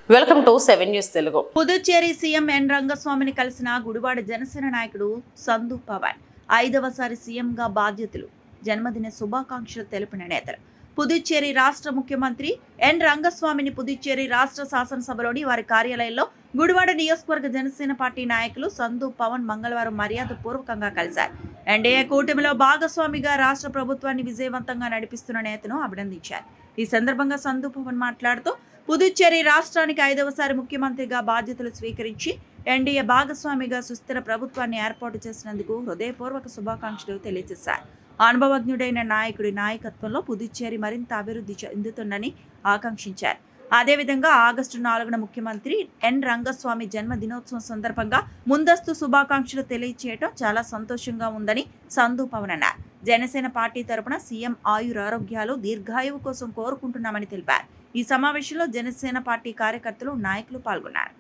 Welcome to 7 news Telugu. Puducherry CM N రంగస్వామిని కలిసిన గుడివాడ జనసేన నాయకుడు సందు పవన్ 5వసారి సీఎంగా బాధ్యతలు, జన్మదిన శుభాకాంక్షలు తెలిపిన నేతలు. పుదుచ్చేరి రాష్ట్ర ముఖ్యమంత్రి ఎన్ రంగస్వామిని పుదుచ్చేరి రాష్ట్ర శాసనసభలోని వారి కార్యాలయంలో గుడివాడ నియోజకవర్గ జనసేన పార్టీ నాయకులు సందు పవన్ మంగళవారం మర్యాదపూర్వకంగా కలిశారు. ఎన్డీఏ కూటమిలో భాగస్వామిగా రాష్ట్ర ప్రభుత్వాన్ని విజయవంతంగా నడిపిస్తున్న నేతను అభినందించారు. ఈ సందర్భంగా సందు పవన్ మాట్లాడుతూ పుదుచ్చేరి రాష్ట్రానికి 5వసారి ముఖ్యమంత్రిగా బాధ్యతలు స్వీకరించి ఎన్డీఏ భాగస్వామిగా సుస్థిర ప్రభుత్వాన్ని ఏర్పాటు చేసినందుకు హృదయపూర్వక శుభాకాంక్షలు తెలియజేశారు. అనుభవజ్ఞుడైన నాయకుడి నాయకత్వంలో పుదుచ్చేరి మరింత అభివృద్ధి చెందుతుందని ఆకాంక్షించారు. అదేవిధంగా ఆగస్టు 4న ముఖ్యమంత్రి ఎన్ రంగస్వామి జన్మదినోత్సవం సందర్భంగా ముందస్తు శుభాకాంక్షలు తెలియచేయడం చాలా సంతోషంగా ఉందని సందు పవన్ అన్నారు. జనసేన పార్టీ తరపున సీఎం ఆయురారోగ్యాలు, దీర్ఘాయువు కోసం కోరుకుంటున్నామని తెలిపారు. ఈ సమావేశంలో జనసేన పార్టీ కార్యకర్తలు, నాయకులు పాల్గొన్నారు.